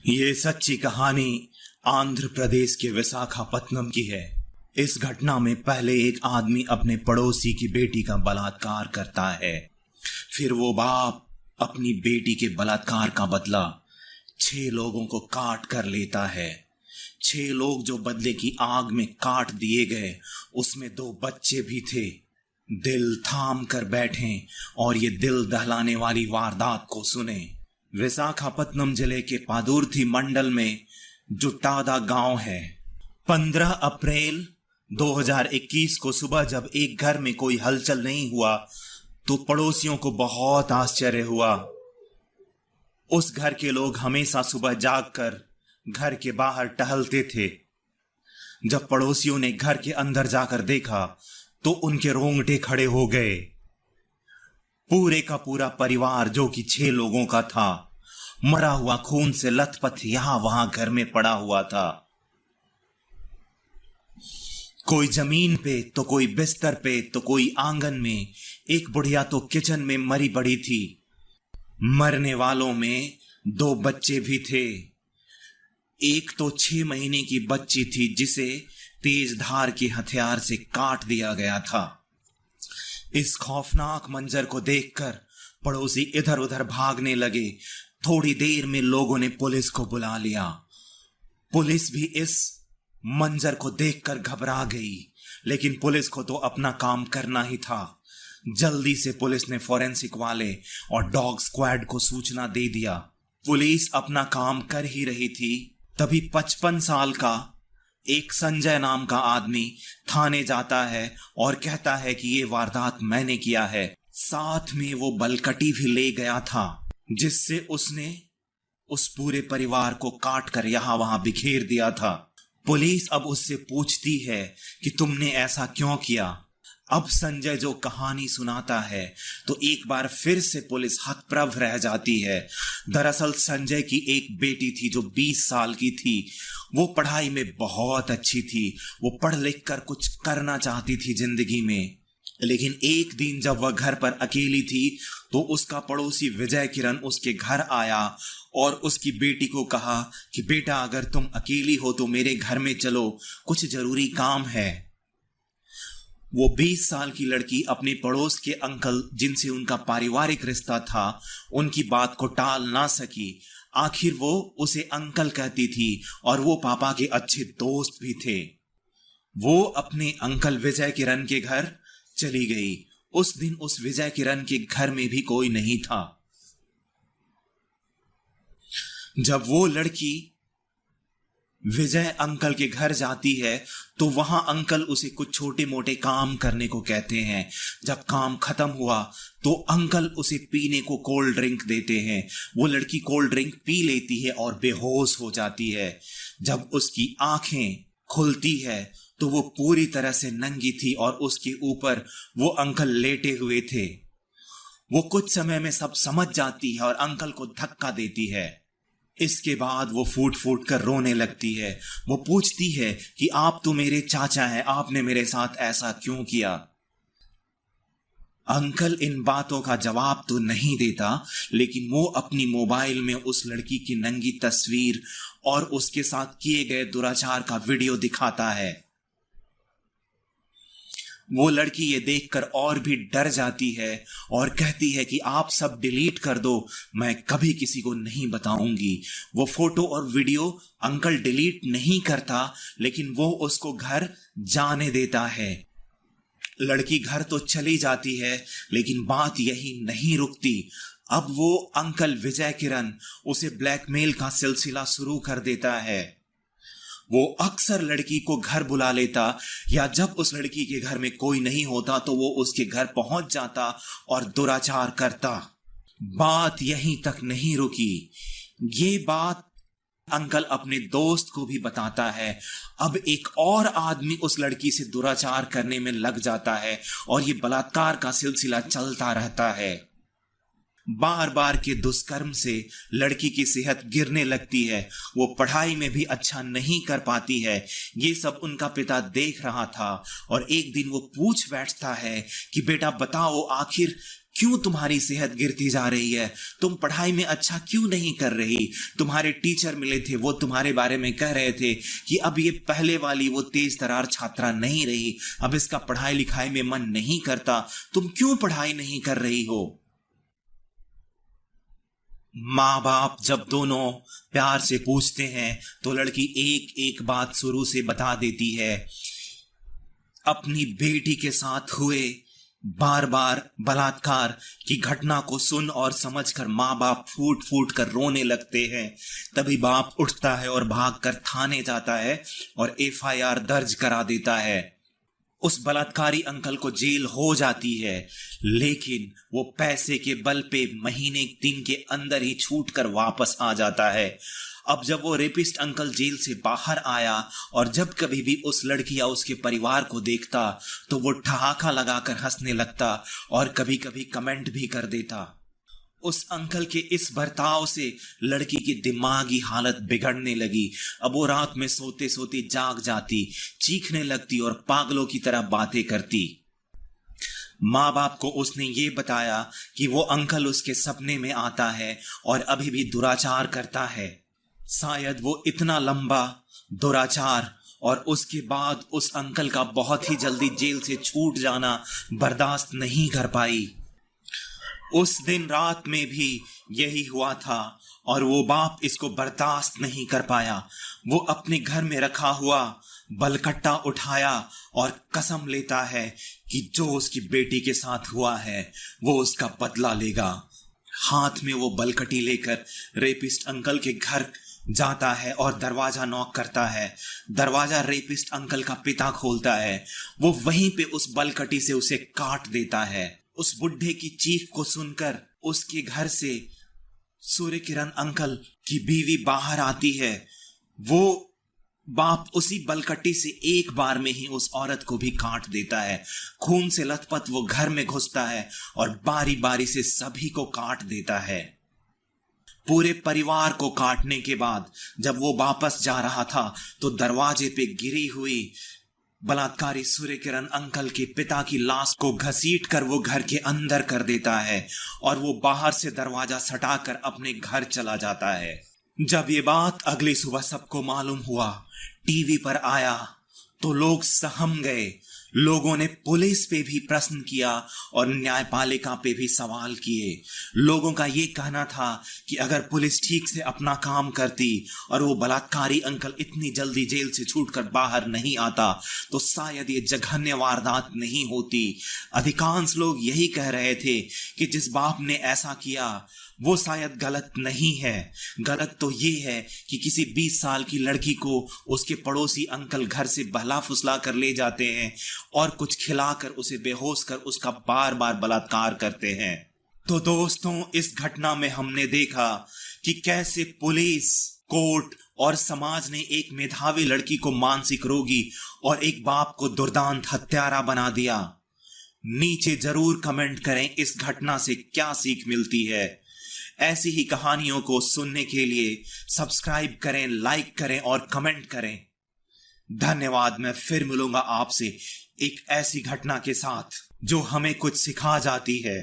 ये सच्ची कहानी आंध्र प्रदेश के विशाखापत्तनम की है। इस घटना में पहले एक आदमी अपने पड़ोसी की बेटी का बलात्कार करता है। फिर वो बाप अपनी बेटी के बलात्कार का बदला 6 लोगों को काट कर लेता है। 6 लोग जो बदले की आग में काट दिए गए, उसमें 2 बच्चे भी थे। दिल थाम कर बैठें और ये दिल दहलाने वाली वारदात को सुने। विशाखापत्तनम जिले के पादुर्थी मंडल में जुट्टादा गांव है। 15 अप्रैल 2021 को सुबह जब एक घर में कोई हलचल नहीं हुआ तो पड़ोसियों को बहुत आश्चर्य हुआ। उस घर के लोग हमेशा सुबह जागकर घर के बाहर टहलते थे। जब पड़ोसियों ने घर के अंदर जाकर देखा तो उनके रोंगटे खड़े हो गए। पूरे का पूरा परिवार जो कि 6 लोगों का था, मरा हुआ खून से लथपथ यहां वहां घर में पड़ा हुआ था। कोई जमीन पे तो कोई बिस्तर पे तो कोई आंगन में, एक बुढ़िया तो किचन में मरी पड़ी थी। मरने वालों में 2 बच्चे भी थे। एक तो 6 महीने की बच्ची थी जिसे तेज धार के हथियार से काट दिया गया था। इस खौफनाक मंजर को देखकर पड़ोसी इधर उधर भागने लगे। थोड़ी देर में लोगों ने पुलिस को बुला लिया। पुलिस भी इस मंजर को देखकर घबरा गई, लेकिन पुलिस को तो अपना काम करना ही था। जल्दी से पुलिस ने फोरेंसिक वाले और डॉग स्क्वाड को सूचना दे दिया। पुलिस अपना काम कर ही रही थी, तभी 55 साल का एक संजय नाम का आदमी थाने जाता है और कहता है कि ये वारदात मैंने किया है। साथ में वो बलकटी भी ले गया था जिससे उसने उस पूरे परिवार को काट कर यहां वहां बिखेर दिया था। पुलिस अब उससे पूछती है कि तुमने ऐसा क्यों किया। अब संजय जो कहानी सुनाता है तो एक बार फिर से पुलिस हतप्रभ रह जाती है। दरअसल संजय की एक बेटी थी जो 20 साल की थी। वो पढ़ाई में बहुत अच्छी थी। वो पढ़ लिख कर कुछ करना चाहती थी जिंदगी में। लेकिन एक दिन जब वह घर पर अकेली थी तो उसका पड़ोसी विजय किरण उसके घर आया और उसकी बेटी को कहा कि बेटा, अगर तुम अकेली हो तो मेरे घर में चलो, कुछ जरूरी काम है। वो 20 साल की लड़की अपने पड़ोस के अंकल जिनसे उनका पारिवारिक रिश्ता था, उनकी बात को टाल ना सकी। आखिर वो उसे अंकल कहती थी और वो पापा के अच्छे दोस्त भी थे। वो अपने अंकल विजय किरण के घर चली गई। उस दिन उस विजय किरण के घर में भी कोई नहीं था। जब वो लड़की विजय अंकल के घर जाती है तो वहां अंकल उसे कुछ छोटे मोटे काम करने को कहते हैं। जब काम खत्म हुआ तो अंकल उसे पीने को कोल्ड ड्रिंक देते हैं। वो लड़की कोल्ड ड्रिंक पी लेती है और बेहोश हो जाती है। जब उसकी आंखें खुलती है तो वो पूरी तरह से नंगी थी और उसके ऊपर वो अंकल लेटे हुए थे। वो कुछ समय में सब समझ जाती है और अंकल को धक्का देती है। इसके बाद वो फूट फूट कर रोने लगती है। वो पूछती है कि आप तो मेरे चाचा हैं, आपने मेरे साथ ऐसा क्यों किया। अंकल इन बातों का जवाब तो नहीं देता, लेकिन वो अपनी मोबाइल में उस लड़की की नंगी तस्वीर और उसके साथ किए गए दुराचार का वीडियो दिखाता है। वो लड़की ये देखकर और भी डर जाती है और कहती है कि आप सब डिलीट कर दो, मैं कभी किसी को नहीं बताऊंगी। वो फोटो और वीडियो अंकल डिलीट नहीं करता, लेकिन वो उसको घर जाने देता है। लड़की घर तो चली जाती है, लेकिन बात यही नहीं रुकती। अब वो अंकल विजय किरण उसे ब्लैकमेल का सिलसिला शुरू कर देता है। वो अक्सर लड़की को घर बुला लेता या जब उस लड़की के घर में कोई नहीं होता तो वो उसके घर पहुंच जाता और दुराचार करता। बात यहीं तक नहीं रुकी। ये बात अंकल अपने दोस्त को भी बताता है। अब एक और आदमी उस लड़की से दुराचार करने में लग जाता है और ये बलात्कार का सिलसिला चलता रहता है। बार बार के दुष्कर्म से लड़की की सेहत गिरने लगती है। वो पढ़ाई में भी अच्छा नहीं कर पाती है। ये सब उनका पिता देख रहा था और एक दिन वो पूछ बैठता है कि बेटा बताओ, आखिर क्यों तुम्हारी सेहत गिरती जा रही है? तुम पढ़ाई में अच्छा क्यों नहीं कर रही? तुम्हारे टीचर मिले थे, वो तुम्हारे बारे में कह रहे थे कि अब ये पहले वाली वो तेज तरार छात्रा नहीं रही, अब इसका पढ़ाई लिखाई में मन नहीं करता। तुम क्यों पढ़ाई नहीं कर रही हो? माँ बाप जब दोनों प्यार से पूछते हैं तो लड़की एक एक बात शुरू से बता देती है। अपनी बेटी के साथ हुए बार बार बलात्कार की घटना को सुन और समझकर माँ बाप फूट फूट कर रोने लगते हैं। तभी बाप उठता है और भागकर थाने जाता है और एफआईआर दर्ज करा देता है। उस बलात्कारी अंकल को जेल हो जाती है, लेकिन वो पैसे के बल पे महीने दिन के अंदर ही छूट कर वापस आ जाता है। अब जब वो रेपिस्ट अंकल जेल से बाहर आया और जब कभी भी उस लड़की या उसके परिवार को देखता तो वो ठहाका लगाकर हंसने लगता और कभी कभी कमेंट भी कर देता। उस अंकल के इस बर्ताव से लड़की की दिमागी हालत बिगड़ने लगी। अब वो रात में सोते सोते जाग जाती, चीखने लगती और पागलों की तरह बातें करती। माँ बाप को उसने ये बताया कि वो अंकल उसके सपने में आता है और अभी भी दुराचार करता है। शायद वो इतना लंबा दुराचार और उसके बाद उस अंकल का बहुत ही जल्दी जेल से छूट जाना बर्दाश्त नहीं कर पाई। उस दिन रात में भी यही हुआ था और वो बाप इसको बर्दाश्त नहीं कर पाया। वो अपने घर में रखा हुआ बलकट्टा उठाया और कसम लेता है कि जो उसकी बेटी के साथ हुआ है वो उसका बदला लेगा। हाथ में वो बलकटी लेकर रेपिस्ट अंकल के घर जाता है और दरवाजा नॉक करता है। दरवाजा रेपिस्ट अंकल का पिता खोलता है। वो वहीं पे उस बलकटी से उसे काट देता है। उस बुढ़े की चीख को सुनकर उसके घर से सूर्य किरण अंकल की बीवी बाहर आती है। वो बाप उसी बलकटी से एक बार में ही उस औरत को भी काट देता है। खून से लथपथ वो घर में घुसता है और बारी बारी से सभी को काट देता है। पूरे परिवार को काटने के बाद जब वो वापस जा रहा था तो दरवाजे पे गिरी हुई बलात्कारी सूर्य किरण अंकल के पिता की लाश को घसीट कर वो घर के अंदर कर देता है और वो बाहर से दरवाजा सटाकर अपने घर चला जाता है। जब ये बात अगली सुबह सबको मालूम हुआ, टीवी पर आया, तो लोग सहम गए। लोगों ने पुलिस पे भी प्रश्न किया और न्यायपालिका पे भी सवाल किए। लोगों का ये कहना था कि अगर पुलिस ठीक से अपना काम करती और वो बलात्कारी अंकल इतनी जल्दी जेल से छूटकर बाहर नहीं आता तो शायद ये जघन्य वारदात नहीं होती। अधिकांश लोग यही कह रहे थे कि जिस बाप ने ऐसा किया वो शायद गलत नहीं है। गलत तो ये है कि किसी 20 साल की लड़की को उसके पड़ोसी अंकल घर से बहला फुसला कर ले जाते हैं और कुछ खिलाकर उसे बेहोश कर उसका बार बार बलात्कार करते हैं। तो दोस्तों, इस घटना में हमने देखा कि कैसे पुलिस, कोर्ट और समाज ने एक मेधावी लड़की को मानसिक रोगी और एक बाप को दुर्दांत हत्यारा बना दिया। नीचे जरूर कमेंट करें इस घटना से क्या सीख मिलती है। ऐसी ही कहानियों को सुनने के लिए सब्सक्राइब करें, लाइक करें और कमेंट करें। धन्यवाद। मैं फिर मिलूंगा आपसे एक ऐसी घटना के साथ जो हमें कुछ सिखा जाती है।